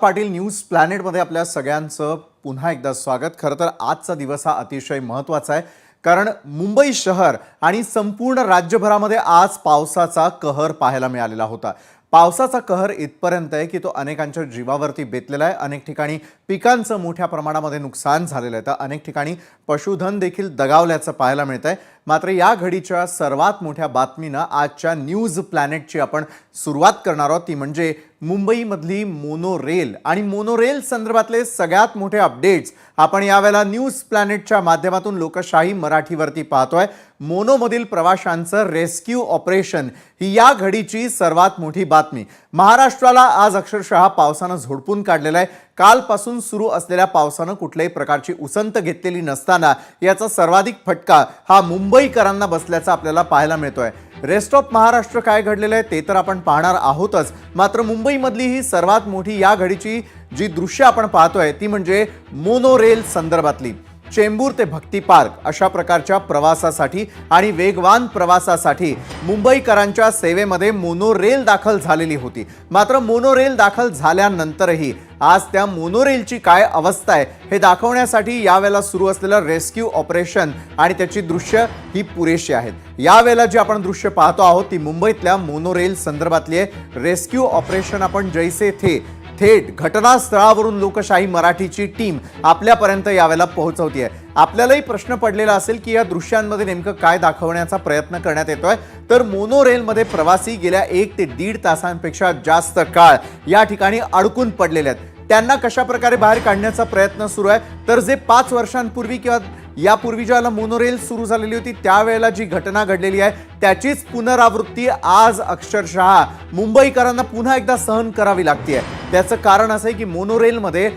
Patil news प्लॅनेटमध्ये आपल्या सगळ्यांचं पुन्हा एकदा स्वागत। खरं तर आजचा दिवस हा अतिशय महत्त्वाचा आहे, कारण मुंबई शहर आणि संपूर्ण राज्यभरामध्ये आज पावसाचा कहर पाहायला मिळालेला होता। पावसाचा कहर इथपर्यंत आहे की तो अनेकांच्या जीवावरती बेतलेला आहे। अनेक ठिकाणी पिकांचं मोठ्या प्रमाणामध्ये नुकसान झालेलं आहे, तर अनेक ठिकाणी पशुधन देखील दगावल्याचं पाहायला मिळतंय। मात्र या घडीच्या सर्वात मोठ्या बातमीनं आजच्या न्यूज प्लॅनेटची आपण सुरुवात करणार आहोत, ती म्हणजे मुंबईमधली मोनोरेल आणि मोनोरेल संदर्भातले सगळ्यात मोठे अपडेट्स आपण यावेळेला न्यूज प्लॅनेटच्या माध्यमातून लोकशाही मराठीवरती पाहतोय। मोनोमधील प्रवाशांचं रेस्क्यू ऑपरेशन ही या घडीची सर्वात मोठी बातमी। महाराष्ट्राला आज अक्षरशः पावसानं झोडपून काढलेलं आहे। कालपासून सुरू असलेल्या पावसानं कुठल्याही प्रकारची उसंत घेतलेली नसताना याचा सर्वाधिक फटका हा मुंबईकरांना बसल्याचा आपल्याला पाहायला मिळतोय। रेस्ट ऑफ महाराष्ट्र काय घडलेलं आहे ते तर आपण पाहणार आहोतच, मात्र मुंबईमधली ही सर्वात मोठी या घडीची जी दृश्य आपण पाहतोय ती म्हणजे मोनोरेल संदर्भातली। चेंबूर ते भक्ती पार्क अशा प्रकारच्या प्रवासासाठी आणि वेगवान प्रवासासाठी मुंबईकरांच्या सेवेमध्ये मोनोरेल दाखल झालेली होती। मात्र मोनोरेल दाखल झाल्यानंतरही आज त्या मोनोरेलची काय अवस्था आहे हे दाखवण्यासाठी यावेळेला सुरू असलेलं रेस्क्यू ऑपरेशन आणि त्याची दृश्य ही पुरेशी आहेत। यावेळेला जी आपण दृश्य पाहतो आहोत ती मुंबईतल्या मोनोरेल संदर्भातली आहे। रेस्क्यू ऑपरेशन आपण जैसे थे थेट घटनास्थळावरून लोकशाही मराठीची टीम आपल्यापर्यंत यावेळेला पोहोचवते आहे। आपल्यालाही प्रश्न पडलेला असेल की या दृश्यांमध्ये नेमकं काय दाखवण्याचा प्रयत्न करण्यात येतोय, तर मोनोरेलमध्ये प्रवासी गेल्या 1 ते 1.5 तासांपेक्षा जास्त काळ या ठिकाणी अडकून पडलेले आहेत। त्यांना कशा प्रकारे बाहेर काढण्याचा प्रयत्न सुरू आहे, तर जे 5 वर्षांपूर्वी किंवा यापूर्वी ज्याला मोनोरेल सुरू झालेली होती त्यावेळेला जी घटना घडलेली आहे त्याचीच पुनरावृत्ती आज अक्षरशः मुंबईकरांना पुन्हा एकदा सहन करावी लागते। त्याचं कारण असं आहे की मोनोरेलमध्ये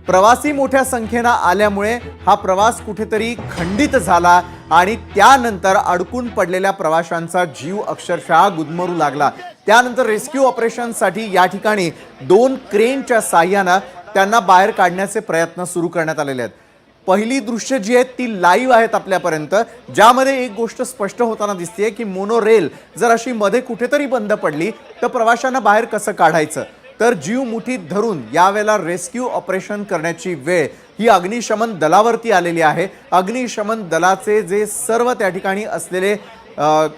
प्रवासी मोठ्या संख्येने आल्यामुळे हा प्रवास कुठेतरी खंडित झाला आणि त्यानंतर अडकून पडलेल्या प्रवाशांचा जीव अक्षरशः गुदमरू लागला। त्यानंतर रेस्क्यू ऑपरेशनसाठी या ठिकाणी 2 क्रेनच्या साहाय्याने त्यांना बाहेर काढण्याचे प्रयत्न सुरू करण्यात आलेले आहेत। पहिली दृश्य जी आहेत ती लाईव्ह आहेत आपल्यापर्यंत, ज्यामध्ये एक गोष्ट स्पष्ट होताना दिसते की मोनोरेल जर अशी मध्ये कुठेतरी बंद पडली तर प्रवाशांना बाहेर कसं काढायचं, तर जीव मुठीत धरून यावेळेला रेस्क्यू ऑपरेशन करण्याची वेळ ही अग्निशमन दलावरती आलेली आहे। अग्निशमन दलाचे जे सर्व त्या ठिकाणी असलेले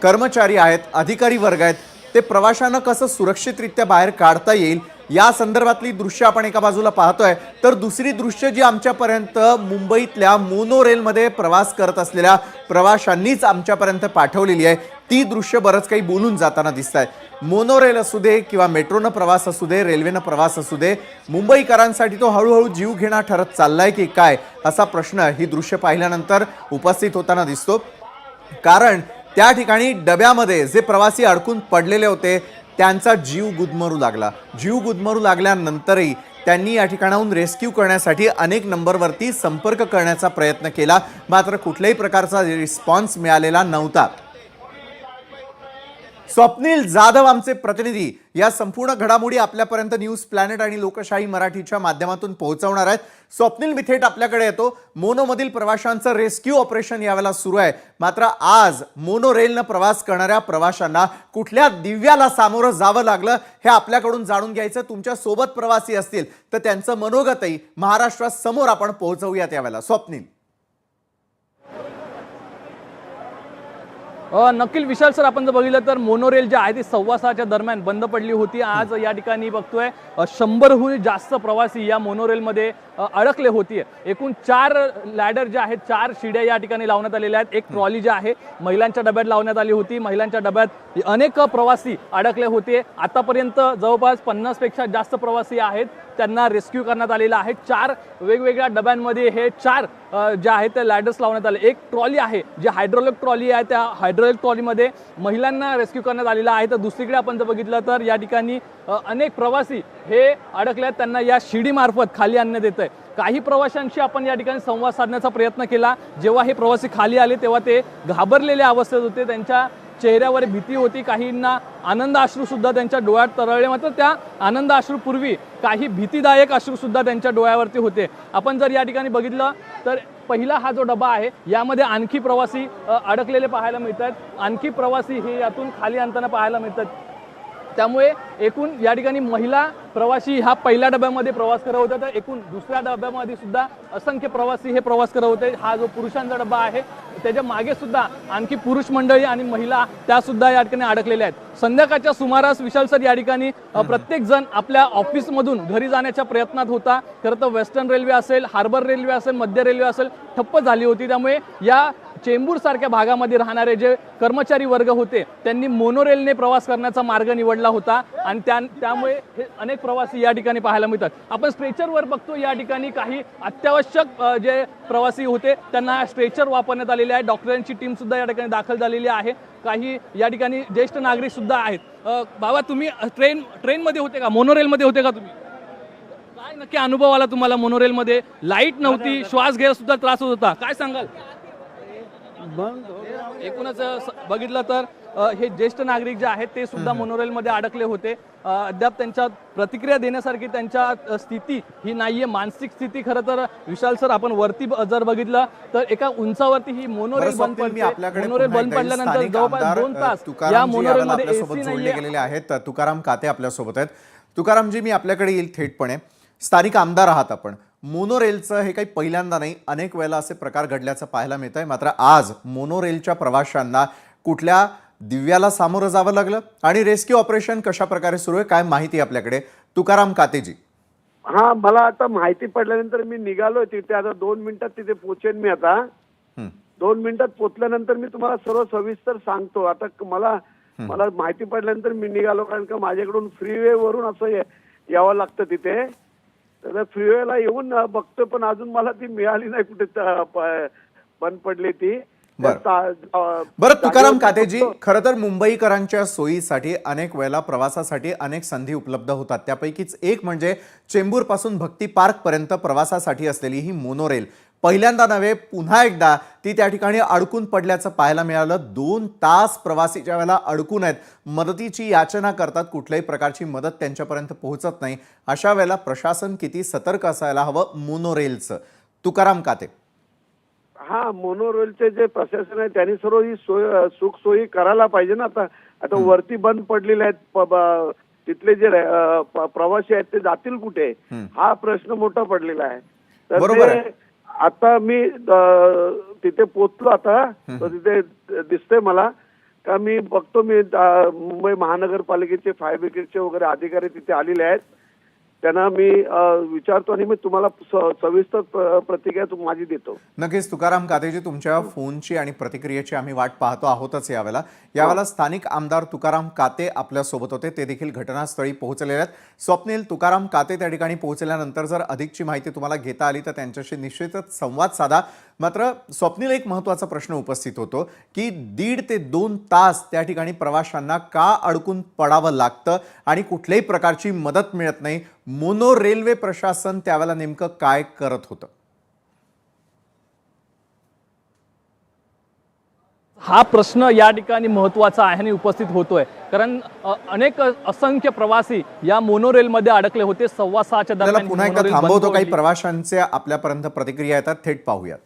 कर्मचारी आहेत, अधिकारी वर्ग आहेत, ते प्रवाशांना कसं सुरक्षितरित्या बाहेर काढता येईल या संदर्भातली दृश्य आपण एका बाजूला पाहतोय, तर दुसरी दृश्य जी आमच्यापर्यंत मुंबईतल्या मोनोरेलमध्ये प्रवास करत असलेल्या प्रवाशांनीच आमच्यापर्यंत पाठवलेली आहे ती दृश्य बरंच काही बोलून जाताना दिसत आहे। मोनोरेल असू दे किंवा मेट्रोनं प्रवास असू दे, रेल्वेनं प्रवास असू दे, मुंबईकरांसाठी तो हळूहळू जीव घेणा ठरत चाललाय की काय असा प्रश्न ही दृश्य पाहिल्यानंतर उपस्थित होताना दिसतो। कारण त्या ठिकाणी डब्यामध्ये जे प्रवासी अडकून पडलेले होते त्यांचा जीव गुदमरू लागला। जीव गुदमरू लागल्यानंतरही त्यांनी या ठिकाणाहून रेस्क्यू करण्यासाठी अनेक नंबरवरती संपर्क करण्याचा प्रयत्न केला, मात्र कुठल्याही प्रकारचा रिस्पॉन्स मिळालेला नव्हता। स्वप्नील जाधव आमचे प्रतिनिधी या संपूर्ण घडामोडी आपल्यापर्यंत न्यूज प्लॅनेट आणि लोकशाही मराठीच्या माध्यमातून पोहोचवणार आहेत। स्वप्नील, मी थेट आपल्याकडे येतो। मोनोमधील प्रवाशांचं रेस्क्यू ऑपरेशन यावेळेला सुरू आहे, मात्र आज मोनोरेलनं प्रवास करणाऱ्या प्रवाशांना कुठल्या दिव्याला सामोरं जावं लागलं हे आपल्याकडून जाणून घ्यायचं। तुमच्या सोबत प्रवासी असतील तर त्यांचं मनोगतही महाराष्ट्रासमोर आपण पोहोचवूयात यावेळेला। स्वप्नील, नक्कीच विशाल सर, आपण जर बघितलं तर मोनोरेल जे आहे ती 6:15च्या दरम्यान बंद पडली होती। आज या ठिकाणी बघतोय 100हून जास्त प्रवासी या मोनोरेलमध्ये अडकले होते। एकूण 4 लॅडर जे आहेत, 4 शिड्या या ठिकाणी लावण्यात आलेल्या आहेत। एक ट्रॉली जी आहे महिलांच्या डब्यात लावण्यात आली होती। महिलांच्या डब्यात अनेक प्रवासी अडकले होते। आतापर्यंत जवळपास 50 पेक्षा जास्त प्रवासी आहेत, त्यांना रेस्क्यू करण्यात आलेला आहे। 4 वेगवेगळ्या डब्यांमध्ये हे 4 जे आहेत ते लॅडर्स लावण्यात आले। एक ट्रॉली आहे जी हायड्रोलिक ट्रॉली आहे, त्या हायड्रोलिक ट्रॉलीमध्ये महिलांना रेस्क्यू करण्यात आलेला आहे। तर दुसरीकडे आपण जर बघितलं तर या ठिकाणी अनेक प्रवासी हे अडकले आहेत, त्यांना या शिडीमार्फत खाली आणण्यात येत आहे। काही प्रवाशांशी आपण या ठिकाणी संवाद साधण्याचा प्रयत्न केला। जेव्हा हे प्रवासी खाली आले तेव्हा ते घाबरलेल्या अवस्थेत होते, त्यांच्या चेहऱ्यावर भीती होती, काहींना आनंद अश्रू सुद्धा त्यांच्या डोळ्यात तरळले। मात्र त्या आनंद अश्रूपूर्वी काही भीतीदायक अश्रू सुद्धा त्यांच्या डोळ्यावरती होते। आपण जर या ठिकाणी बघितलं तर पहिला हा जो डबा आहे यामध्ये आणखी प्रवासी अडकलेले पाहायला मिळतात, आणखी प्रवासी हे यातून खाली आणताना पाहायला मिळतात। त्यामुळे एकूण या ठिकाणी महिला प्रवासी हा पहिल्या डब्यामध्ये प्रवास करत होता, तर एकूण दुसऱ्या डब्यामध्ये सुद्धा असंख्य प्रवासी हे प्रवास करत होते. हा जो पुरुषांचा डब्बा आहे त्याच्या मागे सुद्धा आणखी पुरुष मंडळी आणि महिला त्या सुद्धा या ठिकाणी अडकलेल्या आहेत. संध्याकाळच्या सुमारास विशाल सर या ठिकाणी प्रत्येक जण आपल्या ऑफिसमधून घरी जाण्याच्या प्रयत्नात होता. खरं तर वेस्टर्न रेल्वे असेल, हार्बर रेल्वे असेल, मध्य रेल्वे असेल ठप्प झाली होती. त्यामुळे या चेंबूर सारख्या भागामध्ये राहणारे जे कर्मचारी वर्ग होते त्यांनी मोनोरेलने प्रवास करण्याचा मार्ग निवडला होता आणि त्यामुळे हे अनेक प्रवासी या ठिकाणी पाहायला मिळतात. आपण स्ट्रेचरवर बघतो या ठिकाणी काही अत्यावश्यक जे प्रवासी होते त्यांना स्ट्रेचर वापरण्यात आलेले आहे. डॉक्टरांची टीम सुद्धा या ठिकाणी दाखल झालेली आहे. काही या ठिकाणी ज्येष्ठ नागरिक सुद्धा आहेत. बाबा तुम्ही ट्रेनमध्ये होते का, मोनोरेलमध्ये होते का तुम्ही? काय नक्की अनुभव आला तुम्हाला मोनोरेलमध्ये? लाईट नव्हती, श्वास घ्यायला सुद्धा त्रास होत होता, काय सांगाल? एकूणच बघितलं तर हे ज्येष्ठ नागरिक जे आहेत ते सुद्धा मोनोरेलमध्ये अडकले होते. अद्याप त्यांच्या प्रतिक्रिया देण्यासारखी त्यांच्या स्थिती ही नाहीये. मानसिक स्थिती खरं तर विशाल सर आपण वरती जर बघितलं तर एका उंचावरती ही मोनोरेल बंद पडते. मोनोरेल बंद पडल्यानंतर जवळपास 2 तास या मोनोरेलमध्ये एसी नाहीये. आहेत तुकाराम काते आपल्यासोबत आहेत. तुकारामजी, मी आपल्याकडे येईल थेटपणे. स्थानिक आमदार आहात आपण. मोनोरेलचं हे काही पहिल्यांदा नाही, अनेक वेळेला असे प्रकार घडल्याचं पाहायला मिळत आहे. मात्र आज मोनोरेलच्या प्रवाशांना कुठल्या दिव्याला सामोरं जावं लागलं आणि रेस्क्यू ऑपरेशन कशा प्रकारे सुरू आहे, काय माहिती आपल्याकडे? तुकाराम कातेजी. हा, मला आता माहिती पडल्यानंतर मी निघालो तिथे. आता 2 मिनिटात तिथे पोहोचेन मी. आता 2 मिनिटात पोहोचल्यानंतर मी तुम्हाला सर्व सविस्तर सांगतो. आता मला माहिती पडल्यानंतर मी निघालो, कारण का माझ्याकडून फ्रीवे वरून असं यावं लागतं तिथे. तर फ्रीवेला येऊन बघतो पण अजून मला ती मिळाली नाही, कुठे बंद पडली ती. बरं तुकाराम कातेजी, खरं तर मुंबईकरांच्या सोयीसाठी अनेक वेळेला प्रवासासाठी अनेक संधी उपलब्ध होतात. त्यापैकीच एक म्हणजे चेंबूर पासून भक्ती पार्क पर्यंत प्रवासासाठी असलेली ही मोनोरेल पहिल्यांदा नव्हे पुन्हा एकदा ती त्या ठिकाणी अडकून पडल्याचं पाहायला मिळालं. 2 तास प्रवासी ज्या वेळेला अडकून आहेत, मदतीची याचना करतात, कुठल्याही प्रकारची मदत त्यांच्यापर्यंत पोहोचत नाही. अशा वेळेला प्रशासन किती सतर्क असायला हवं मोनोरेलचं? तुकाराम काते. हा, मोनोरेलचे जे प्रशासन आहे त्यांनी सर्व ही सुख सोयी करायला पाहिजे ना. आता वरती बंद पडलेले आहेत, तिथले जे प्रवासी आहेत ते जातील कुठे, हा प्रश्न मोठा पडलेला आहे. तर आता मी तिथे पोचलो. आता तर तिथे दिसतंय मला का, मी बघतो मी मुंबई महानगरपालिकेचे फायर ब्रिगेडचे वगैरे अधिकारी तिथे आलेले आहेत. त्यांना मी विचारतो आणि मी तुम्हाला सविस्तर प्रतिक्रिया माझी देतो. नक्कीच तुकाराम कातेजी, तुमच्या फोनची आणि प्रतिक्रियेची आम्ही वाट पाहतो आहोतच. यावेळेला स्थानिक आमदार तुकाराम काते आपल्या सोबत होते, ते देखील घटनास्थळी पोहोचलेले आहेत. स्वप्नील, तुकाराम काते त्या ठिकाणी पोहोचल्यानंतर जर अधिकची माहिती तुम्हाला घेता आली तर त्यांच्याशी निश्चितच संवाद साधा. मात्र स्वप्नील, एक महत्त्वाचा प्रश्न उपस्थित होतो की 1.5 ते 2 तास त्या ठिकाणी प्रवाशांना का अडकून पडावं लागतं आणि कुठल्याही प्रकारची मदत मिळत नाही? मोनो रेल्वे प्रशासन त्यावेळेला नेमकं काय करत होतं? हा प्रश्न या ठिकाणी महत्त्वाचा आहे आणि उपस्थित होतोय, कारण अनेक असंख्य प्रवासी या मोनोरेलमध्ये अडकले होते. 6:15च्या दरम्यान पुन्हा एकदा थांबवतो, काही प्रवाशांचे आपल्यापर्यंत प्रतिक्रिया येतात, थेट पाहूयात.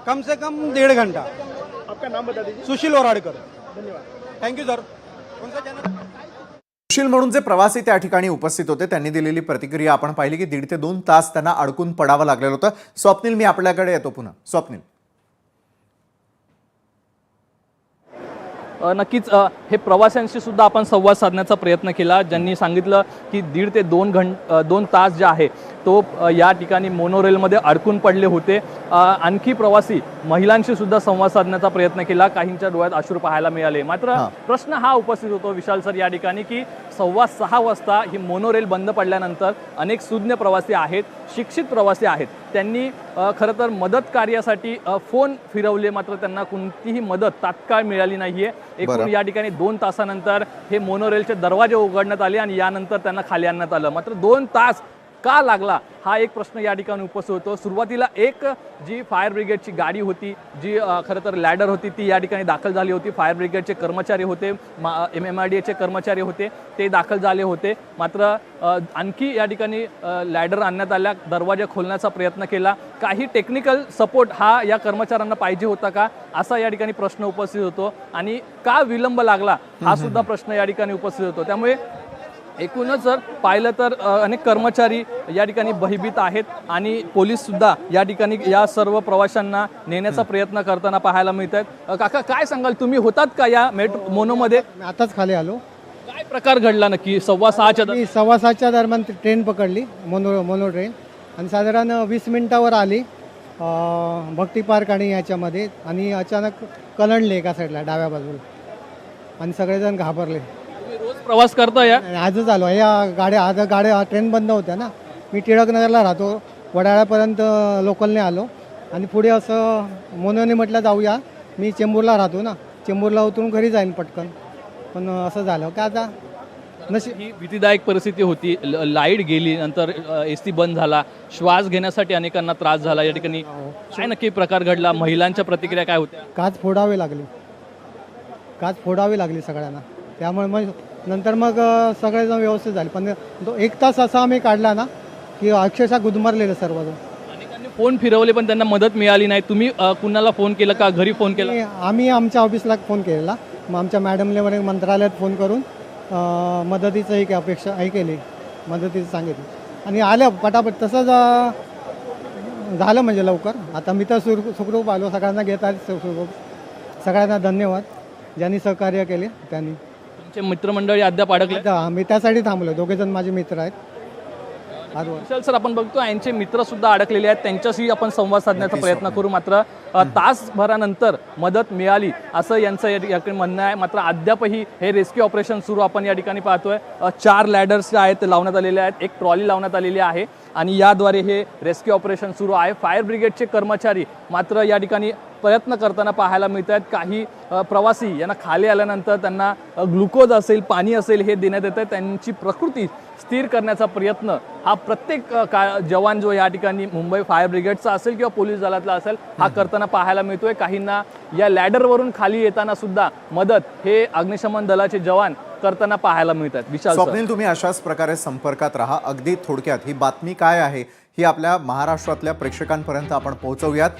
कम से कम 1.5 घंटा. आपका नाम बता दीजिए. सुशील वराडकर. धन्यवाद. Thank you sir. कौन सा चैनल? सुशील म्हणून जे प्रवासी त्या ठिकाणी उपस्थित होते त्यांनी दिलेली प्रतिक्रिया आपण पाहिली की 1.5 ते 2 तास त्यांना अडकून पडावं लागलेलं होतं. स्वप्नील, मी आपल्याकडे येतो पुन्हा. स्वप्नील. नक्कीच हे प्रवाशांशी सुद्धा आपण संवाद साधण्याचा प्रयत्न केला, ज्यांनी सांगितलं की 1.5 ते 2 तास जे आहे तो या ठिकाणी मोनोरेलमध्ये अडकून पडले होते. आणखी प्रवासी महिलांशी सुद्धा संवाद साधण्याचा प्रयत्न केला, काहींच्या डोळ्यात अश्रू पाहायला मिळाले. मात्र प्रश्न हा उपस्थित होतो विशाल सर या ठिकाणी की 6:15 वाजता ही मोनोरेल बंद पडल्यानंतर अनेक सुज्ञ प्रवासी आहेत, शिक्षित प्रवासी आहेत, त्यांनी खरं तर मदत कार्यासाठी फोन फिरवले, मात्र त्यांना कोणतीही मदत तात्काळ मिळाली नाहीये. एकूण या ठिकाणी 2 तासानंतर हे मोनोरेलचे दरवाजे उघडण्यात आले आणि यानंतर त्यांना खाली आणण्यात आलं. मात्र 2 तास का लागला हा एक प्रश्न या ठिकाणी उपस्थित होतो. सुरुवातीला एक जी फायर ब्रिगेडची गाडी होती, जी खरं तर लॅडर होती, ती या ठिकाणी दाखल झाली होती. फायर ब्रिगेडचे कर्मचारी होते, MMRDAचे कर्मचारी होते, ते दाखल झाले होते. मात्र आणखी या ठिकाणी लॅडर आणण्यात आल्या, दरवाजा खोलण्याचा प्रयत्न केला. काही टेक्निकल सपोर्ट हा या कर्मचाऱ्यांना पाहिजे होता का, असा या ठिकाणी प्रश्न उपस्थित होतो. आणि का विलंब लागला हा सुद्धा प्रश्न या ठिकाणी उपस्थित होतो. त्यामुळे एकूणच जर पाहिलं तर अनेक कर्मचारी या ठिकाणी भयभीत आहेत आणि पोलीस सुद्धा या ठिकाणी या सर्व प्रवाशांना नेण्याचा प्रयत्न करताना पाहायला मिळत आहेत. काका काय सांगाल, तुम्ही होतात का या मोनोमध्ये? मी आताच खाली आलो. काय प्रकार घडला नक्की 6:15च्या मी 6:15च्या दरम्यान ट्रेन पकडली, मोनो ट्रेन, आणि साधारण 20 मिनिटावर आली भक्ती पार्क आणि याच्यामध्ये, आणि अचानक कलंडले एका साईडला डाव्या बाजूला, आणि सगळेजण घाबरले. तुम्ही रोज प्रवास करता या? आणि आजच आलो. या गाड्या ट्रेन बंद होत्या ना. मी टिळकनगरला राहतो, वडाळ्यापर्यंत लोकलने आलो, आणि पुढे असं मोनोने म्हटलं जाऊया. मी चेंबूरला राहतो ना, चेंबूरला उतरून घरी जाईन पटकन, पण असं झालं का आता नशीब. ही भीतीदायक परिस्थिती होती. लाईट गेली, नंतर एसी बंद झाला, श्वास घेण्यासाठी अनेकांना त्रास झाला. या ठिकाणी काय नक्की प्रकार घडला? महिलांच्या प्रतिक्रिया काय होत्या? काच फोडावी लागली सगळ्यांना. त्यामुळे मग नंतर मग सगळेजण व्यवस्थित झाले. पण 1 तास असा आम्ही काढला ना की अक्षरशः गुदमरलेलं सर्वजण. अनेकांनी फोन फिरवले पण त्यांना मदत मिळाली नाही. तुम्ही कुणाला फोन केला का? घरी फोन केला? आम्ही आमच्या ऑफिसला फोन केलेला, मग आमच्या मॅडमने वगैरे मंत्रालयात फोन करून मदतीचं एक अपेक्षा केली, मदतीचं सांगितलं, आणि आलं पटापट. तसंच झालं म्हणजे लवकर. आता मी तर सुखरूप आलो. सगळ्यांना घेत आहेत सुखरूप. सगळ्यांना धन्यवाद ज्यांनी सहकार्य केले त्यांनी. तुमचे मित्रमंडळी अद्याप अडकले? मी त्यासाठी थांबलो. दोघेजण माझे मित्र आहेत. विशाल सर, आपण बघतो यांचे मित्र सुद्धा अडकलेले आहेत, त्यांच्याशी आपण संवाद साधण्याचा प्रयत्न करू. मात्र तासभरानंतर मदत मिळाली असं यांचं या ठिकाणी म्हणणं आहे. मात्र अद्यापही हे रेस्क्यू ऑपरेशन सुरू आपण या ठिकाणी पाहतोय. 4 लॅडर्स जे आहेत ते लावण्यात आलेले आहेत, एक ट्रॉली लावण्यात आलेली आहे, आणि याद्वारे हे रेस्क्यू ऑपरेशन सुरू आहे. फायर ब्रिगेडचे कर्मचारी मात्र या ठिकाणी प्रयत्न करताना पाहायला मिळत आहेत. काही प्रवासी यांना खाली आल्यानंतर त्यांना ग्लुकोज असेल, पाणी असेल हे देण्यात येतं. त्यांची प्रकृती स्थिर करण्याचा प्रयत्न हा प्रत्येक जवान जो या ठिकाणी मुंबई फायर ब्रिगेडचा असेल किंवा पोलीस दलातला असेल हा करताना पाहायला मिळतोय. काहींना या लॅडरवरून खाली येताना सुद्धा मदत हे अग्निशमन दलाचे जवान करताना पाहायला मिळतात. विशाल सर, स्वप्नील, तुम्ही अशाच प्रकारे संपर्कात राहा. अगदी थोडक्यात ही बातमी काय आहे ही आपल्या महाराष्ट्रातल्या प्रेक्षकांपर्यंत आपण पोहोचवूयात.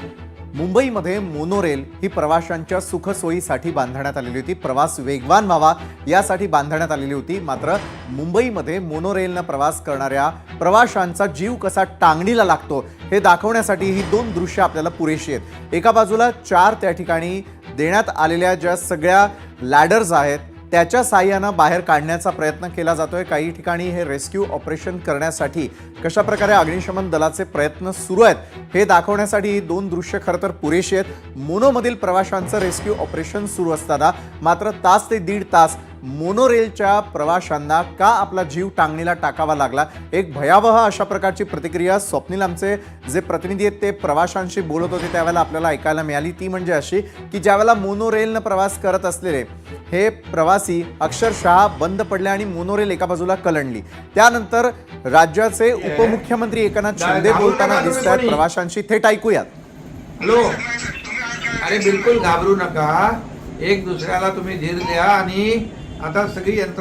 मुंबईमध्ये मोनोरेल ही प्रवाशांच्या सुखसोयीसाठी बांधण्यात आलेली होती. प्रवास वेगवान व्हावा यासाठी बांधण्यात आलेली होती. मात्र मुंबईमध्ये मोनोरेलनं प्रवास करणाऱ्या प्रवाशांचा जीव कसा टांगणीला लागतो हे दाखवण्यासाठी ही 2 दृश्य आपल्याला पुरेशी आहेत. एका बाजूला 4 त्या ठिकाणी देण्यात आलेल्या ज्या सगळ्या लॅडर्स आहेत त्याच्या साहाय्यानं बाहेर काढण्याचा प्रयत्न केला जातोय. काही ठिकाणी हे रेस्क्यू ऑपरेशन करण्यासाठी कशा प्रकारे अग्निशमन दलाचे प्रयत्न सुरू आहेत हे दाखवण्यासाठी ही 2 दृश्य खरं तर पुरेशी आहेत. मोनोमधील प्रवाशांचं रेस्क्यू ऑपरेशन सुरू असताना मात्र तास ते 1.5 तास मोनोरेलच्या प्रवाशांना का आपला जीव टांगणीला टाकावा लागला. एक भयावह अशा प्रकारची प्रतिक्रिया स्वप्नील आमचे जे प्रतिनिधी आहेत ते प्रवाशांशी बोलत होते त्यावेळेला आपल्याला ऐकायला मिळाली. ती म्हणजे अशी की ज्यावेळेला मोनोरेलनं प्रवास करत असलेले हे प्रवासी अक्षरशः बंद पडले आणि मोनोरेल एका बाजूला कलंडली. त्यानंतर राज्याचे उपमुख्यमंत्री एकनाथ शिंदे बोलताना दिसत आहेत प्रवाशांशी. थेट ऐकूयात. हॅलो, अरे बिलकुल घाबरू नका. एक दुसऱ्याला तुम्ही धीर द्या, आणि आता सगळी यंत्र